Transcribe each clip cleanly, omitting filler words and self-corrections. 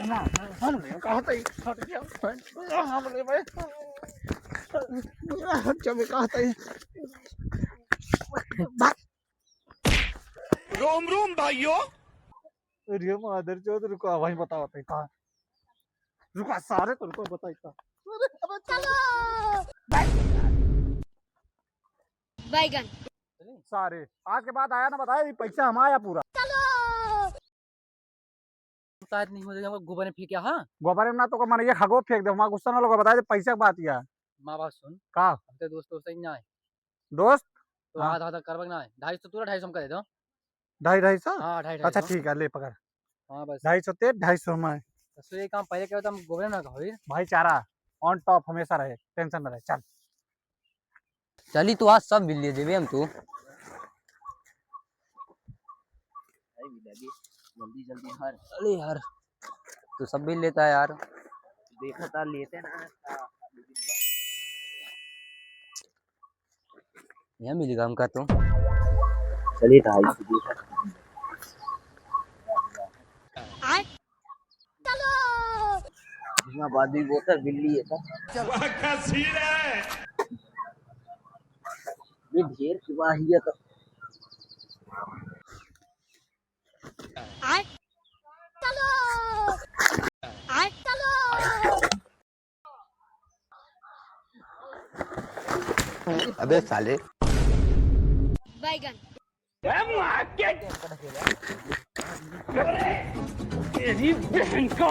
ना हमने कहा था हट गया हमने भाई जब कहा था रोम रोम भाइयों। अरे मादर चौथ रुको वही बताओ कहाँ रुका सारे तुमको बताइए बैगन सारे आज के बाद आया ना बताया पैसा हम आया पूरा शायद नहीं हो जाएगा गोबर में फेंका। हाँ गोबर में ना तो मैंने ये खगो फेंक दे वहाँ गुस्सा ना लोग बताया पैसे की बात या माँ बात सुन, का हम तो दोस्त दोस्त ना है दोस्त तो हाँ। आधा आधा करवा ना है 250 तू 250 हम कर दे दो। 250 हाँ 250 अच्छा ठीक है ले पकड़ हाँ बस 250 ते 250 में तो ये काम पहले क्या होता हम गोबर ना कहो भाईचारा ऑन टॉप हमेशा रहे टेंशन में रहे चल चली तू आज सब बिल ले देवे हम तो जल्दी जल्दी हर अरे यार तू सब बिल लेता है यार देखा था लेते ना यहाँ मिलेगा हमका तो चलिए 250 देखा चलो बाद भी वो था बिल्ली है था ये ढेर की वाहिया तो अबे साले बैगन तेरी बहन का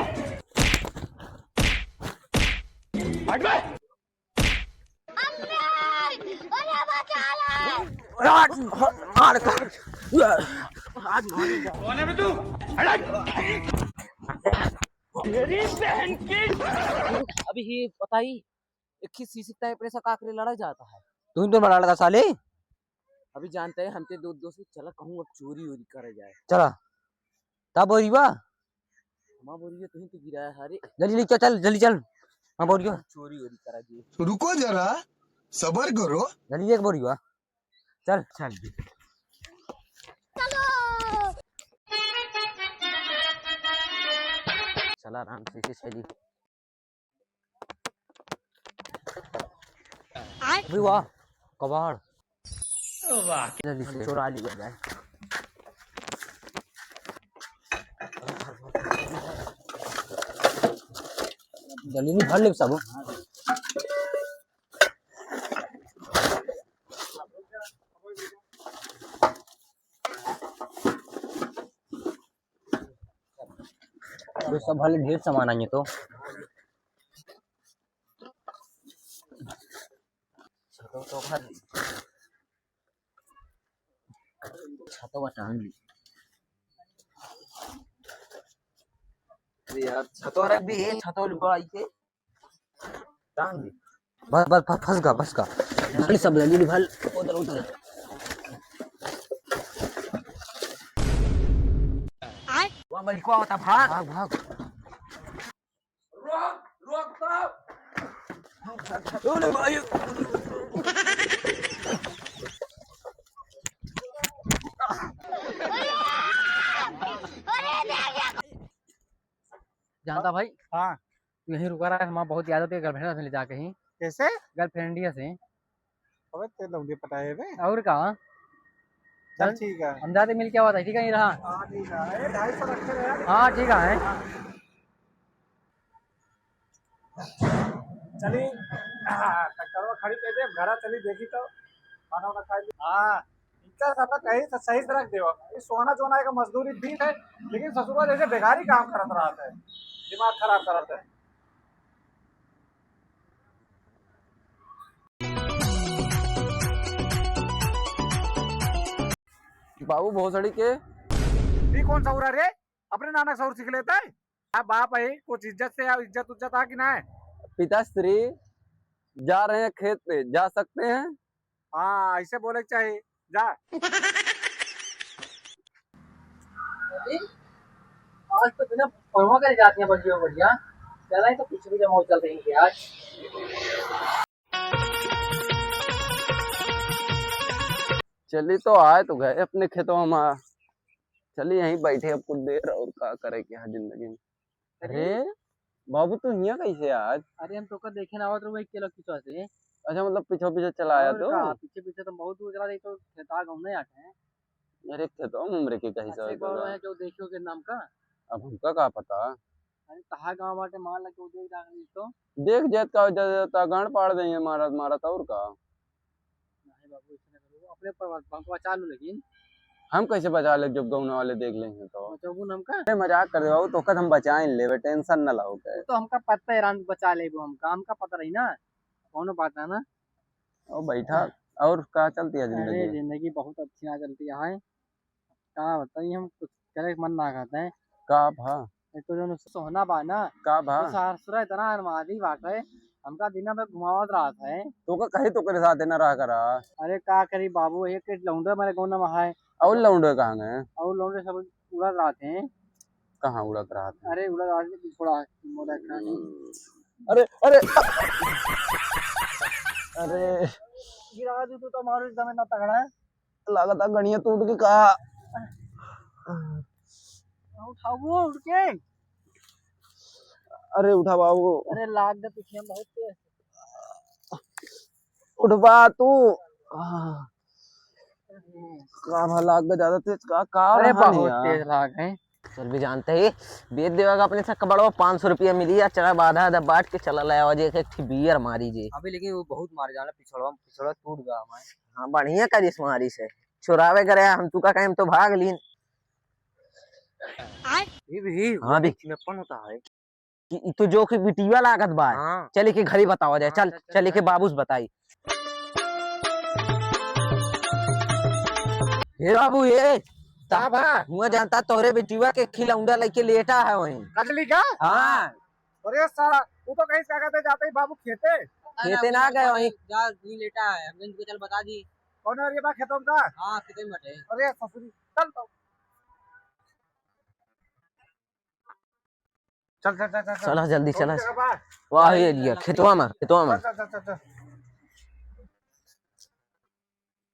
अभी ये बताई एक ही सीसी टाइप ऐसा काकरे लड़ा जाता है तू तो बड़ा लगा साले अभी जानते हैं हमते दो दोस्त चला कहूँ अब चोरी वोरी करे जाए चला तब बोरी बा माँ बोल रही तुम तो गिराया हरे जल्दी चल चल जल्दी चल हाँ बोरी चोरी वोरी करा दिए रुको जरा सबर करो जल्दी एक बोरी बा चल चल चला आराम से चली अभी वाह कबाड़ जल्दी से चोरा लिया जाए जल्दी नहीं भर ले सब तो सब भले ढेर सामान आएंगे तो छाता टांग ली यार छतो रख भी है छतो बड़ा के टांग ली बस बस फंस गा जल्दी सब जल्दी भल उधर उधर वहां मलिकवा होता भाग भाग भाग रोक तो ओले भाई जानता भाई हाँ तू यहीं रुका रहा है हमारा बहुत याद होती है गर्लफ्रेंड से ले जाके ही कैसे गर्लफ्रेंड से अबे ते लौंडे पटाए बे और का चल ठीक है हम जाते मिल क्या हुआ था ठीक है नहीं रहा हाँ ठीक है 250 रखे रहे यार हाँ ठीक है चली ट्रैक्टर में खड़ी कर दे घर चली देखी तो खाना वाना खा ली हाँ इनका सब कहीं सही से रख देव ये सोना जोना का मजदूरी दी है लेकिन ससुरा जैसे बेकारी काम करत रहा है दिमाग खराब करत है बाबू बहुत सड़ी के ये कौन सा उड़ा रे अपने नाना सौर सीख लेता है आप बाप है कुछ इज्जत से इज्जत उज्जत आ कि ना है पिताश्री जा रहे हैं खेत पे जा सकते हैं हाँ ऐसे बोले के चाहिए जा आज तो बिना फरमा करे जाती हैं बढ़िया बढ़िया चला तो कुछ भी जमा चल रही है आज चली तो आए तो गए अपने खेतों में चलिए यहीं बैठे अब कुछ देर और क्या करे क्या जिंदगी में अरे बाबू तू हिया कैसे आज? अरे हम तो कर देखे ना, तो वही किलो किचो से। अच्छा मतलब पीछे पीछे चला आया तो? पीछे पीछे तो बहुत दूर चला, तो खेता घूमने आते हैं। अरे खेतो उम्र के कैसे अच्छे बाबा है जो देखियो के नाम का। अब हमका का पता। अरे तहा गांव बाटे मान लगे वो देख डाल तो। देख जेत का जाता गांड पाड़ देंगे मारा मारा और का। नहीं बाबू इसने करो अपने पर बचा लो, लेकिन हम कैसे बचा ले जब गौना वाले देख लेंगे तो? चौगुन हमका अरे मजाक कर दे बाबू, तो कद हम बचाएं ले, टेंशन न लाओ के। तो हमका पता है रान बचा ले वो, हमका पता रही ना कौन बात है ना। और बैठा और का चलती है अरे जिंदगी? जिंदगी बहुत अच्छी ना चलती है। क्या बताइए, हम कुछ करे मन ना करते हैं। का भा एक तो जो सोहना बा ना, का भा तो सासुरा इतना अनमादी बात है, हमका दिन में घुमावत रहा है। तो का कहे तो करे साथ न रहा करा। अरे का करी बाबू, एक लौंडे मेरे गौना में है और लौंडे कहाँ गए? और लौंडे सब उड़ा रहे हैं। कहाँ उड़त रहा था? अरे उड़ा रहा थोड़ा मोड़ा खाने। अरे अरे अरे गिरा दी तो मारो एकदम ना तगड़ा है। लागत गणिया टूट के कहा। उठाओ उठ के। अरे उठा बाबू, अरे लाग दे पीछे हम बहुत तेज। उठवा तू। का भा लाग गया ज्यादा तेज का अरे रहा नहीं बहुत यार। तेज लाग है। चल भी जानते ही बेच देगा अपने से कबड़ो 500 रुपया मिली या चला बाधा आधा बाट के चला लाया वजह एक थी बियर मारी जी। अभी लेकिन वो बहुत मार जाना, पिछड़ा टूट गया हमारे। हाँ बढ़िया करिस मारी से चुरावे करे हम तू का कहीं तो भाग लीन। ये भी हाँ भी में पन होता है कि तो जो कि बिटिया लागत बा। हाँ। चले के घरी बतावा जाए। हाँ, चल चल, चले के बाबूस बताई। हे बाबू ये का भा हुआ जानता तोहरे बेटिया के खिलौंडा लेके लेटा है वहीं। कचली का? हाँ अरे साला तू तो कहीं क्या कहते जाते ही बाबू खेते खेते ना गए वहीं। जा नहीं लेटा है, हम इनको चल बता दी। कौन है ये बा खेतों का? हां कितने में बटे। अरे ससुरी चल तो चल चल चल चल चला जल्दी चला। जगह बा। वाह ये लिया खेतवा में खेतवा में। चल चल चल चल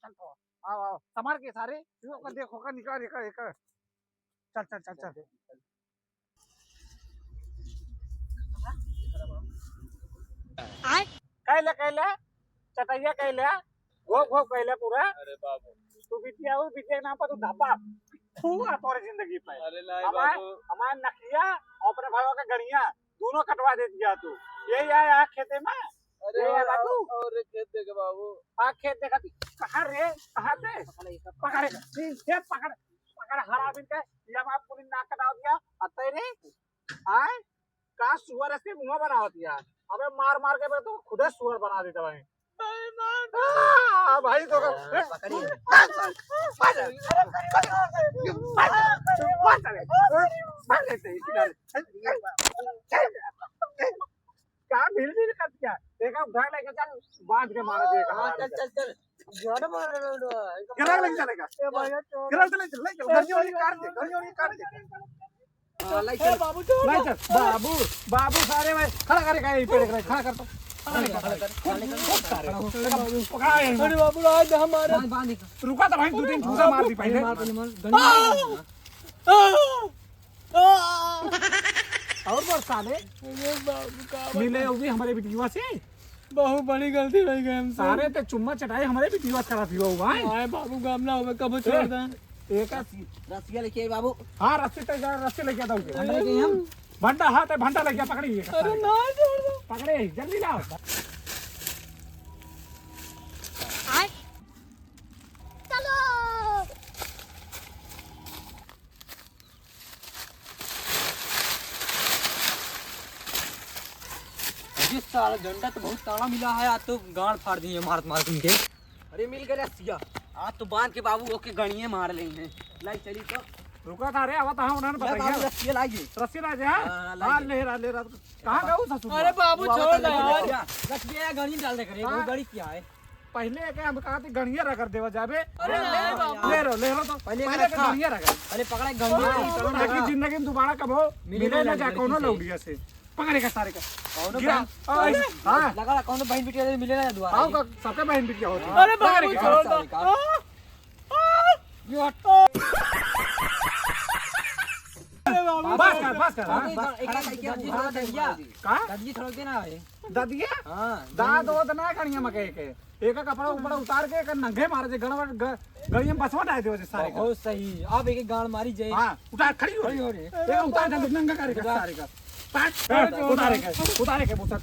चल तो आओ आओ संभाल के सारे देखो का निकाल निकाल निकाल। चल चल चल चल कैले चटैया कैले घोप घोप कैले पूरा। अरे बाबू तू बिटिया हो, बिटिया के नाम पर तू धापा फूआ तोरे जिंदगी पे। अरे हमारे नकिया और अपने भाइयों का गड़िया दोनों कटवा दे दिया तू। यही आया खेते में। अरे बाबू और खेत देखे बाबू। हाँ खेत देखा तू कहाँ रे कहाँ थे पकड़े खेत पकड़ पकड़ हरा बिन के या आप पूरी नाक कटा दिया अतः रे आए का सुअर ऐसे मुंह बना दिया। अबे मार मार के तो खुद सुअर बना देता भाई। भाई तो क्या भीड़ भीड़ कर दिया देखा उठा लेके चल बांध के मारा देगा। चल चल चल गिरा लेके चलेगा गिरा चले चल गड़ियों वाली काट दे गड़ियों वाली काट दे। बाबू बाबू बाबू सारे भाई खड़ा करेगा यहीं पे खड़ा कर तो अरे बाबू आज हमारे रुका था भाई 2-3 ठूसा मार दी पहले। और बरसाने मिले वो भी हमारे बिटिया से बहुत बड़ी गलती हो गई हमसे। सारे ते चुम्मा चटाई हमारे बिटिया करा थी वो भाई। हाय बाबू गामना हो कब छोड़ दे। एक रसिया लेके बाबू। हाँ रस्सी लेके आता हूँ भंटा हाथ है भंटा लेके पकड़िए। अरे ना छोड़ दो पकड़े जल्दी लाओ। चलो जिस साल डंडा तो बहुत ताड़ा मिला है, आज तो गांड फाड़ दिए मार मार के। अरे मिल गया रसिया आज तो बांध के बाबू ओके गणिये मार लेंगे। लाई चली तो रुका था रे अब हाँ उन्होंने बताया रसिया लाइए। रस्सी ला जा। हाँ ले रहा कहाँ गए ससुर? अरे बाबू छोड़ दे यार। रसिया गणी डाल दे करे वो गणी क्या है। पहले क्या हम कहा थे गणिया रख देवा जाबे। अरे ले रो तो पहले गणिया रख अरे पकड़ा गंदी लेकिन जिंदगी में दोबारा कब हो मिले ना जा कोनो लौडिया से पकड़ेगा सारे का गिरा। हाँ लगा कौन बहन बिटिया मिले ना दोबारा। आओ का सबके बहन बिटिया होती। अरे बाबू छोड़ दो। बस कर हाँ, का दादी थोड़ा देना है ददिया हां दाद ओद ना कणिया मके के एक का कपड़ा ऊपर उतार के एक नंगे मारे जे गड़िया में बसवा डाल दे सारे का बहुत सही अब एक गाड़ मारी जाए हां उतार खड़ी हो रे एक उतार दे नंगा करे का सारे का पैंट उतारे के बुसत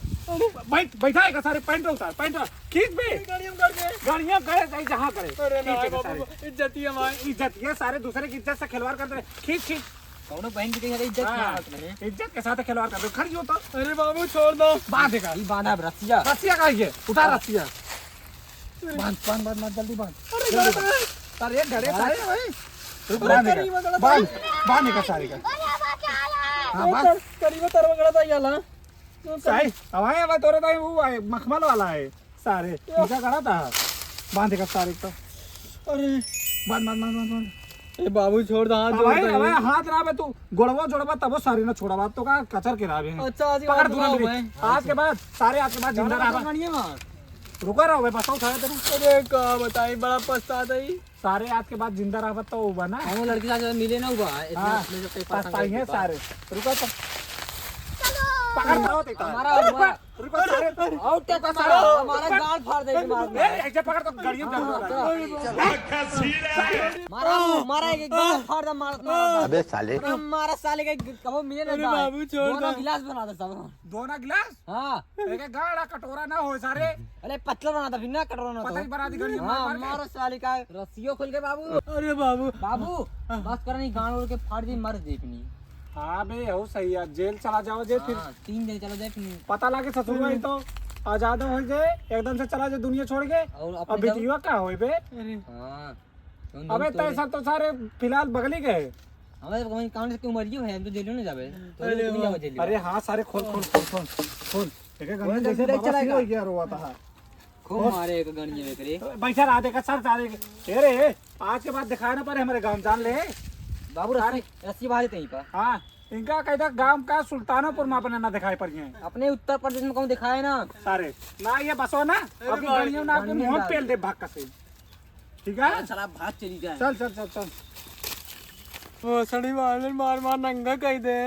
बैठा का सारे पैंट उतार पैंट खींच बे गाड़ियां करे चाहे जहां करे अरे ना इज्जत ये सारे दूसरे की इज्जत से खिलवाड़ करते रहे खींच खींच कौनो बहन की कहीं इज्जत इज्जत के साथ खिलवाड़ करते खड़ी हो तो अरे बाबू छोड़ दो बांधेगा ये बांधा रस्सिया रस्सिया का ये उतार रस्सिया बांध जल्दी बांध सारे घड़े सारे भाई बांधने का सारे का हाँ बांध करीब तरवा गड़ा था याला सही हमारे अब तोरे तो वो है मखमल वाला है सारे इनका गड़ा था बांधे का सारे तो अरे बांध ए बाबू छोड़ दो हाथ हमारे हमारे हाथ ना बे तू गोड़वा जोड़वा तब सारी ना छोड़ा बात तो का कचर के रावे हैं अच्छा आज पकड़ दूना मिली आज के बाद सारे आज के बाद जिंदा रहा गणिए मां रुका रहो बे बताओ सारे तेरे अरे का बताई बड़ा पछताता ही सारे आज के बाद जिंदा रहा तो वो बना हम लड़की साथ मिले ना हुआ हाँ, इतना जो पेपर पछताई है सारे रुका तो पकड़ रहो तो हमारा रुका सारे आउट क्या सारा हमारा गाल फाड़ देगी मार ऐसे पकड़ तो गाड़ियों मारा एक गाल फाड़ दे मार अबे साले हमारा साले का कबो मिले ना बाबू छोड़ दोनों गिलास बना दे सब दोनों गिलास हां एक गाड़ा कटोरा ना हो सारे अरे पतला बना था फिर ना कटोरा ना पता ही बना दी गाड़ी हां हमारा साले का रस्सियों खोल के बाबू अरे बाबू बाबू बस कर नहीं गांड उड़ के फाड़ दी मर देखनी हाँ बे हो सही है जेल चला जाओ जे फिर 3 दिन चलो जाए फिर पता लगे ससुर भाई तो आजाद हो जाए एकदम से चला जाए दुनिया छोड़ के और अब अपने बिटिया का होए बे हां अबे तैसा तो सारे फिलहाल बगली गए हमें कहीं काउंट से क्यों मर गई है हम तो जेल में जावे तो नहीं जावे जेल अरे हाँ सारे खोल देखे गन जैसे बाबा हो गया रोवा था खूब मारे एक गणिए में करे बैठा रहा देखा सर सारे अरे आज के बाद दिखाया ना पड़े हमारे गांव जान ले बाबू रस्सी बाहर कहीं पर हाँ इनका कहता गांव का सुल्तानपुर में अपने ना दिखाई पड़ गए अपने उत्तर प्रदेश में कौन दिखाए ना सारे ना ये बसो ना अभी गाड़ियों ना आपके मुंह पेल दे भाग का से ठीक है चला भाग चली जाए चल चल चल चल वो सड़ी मार नंगा कह दे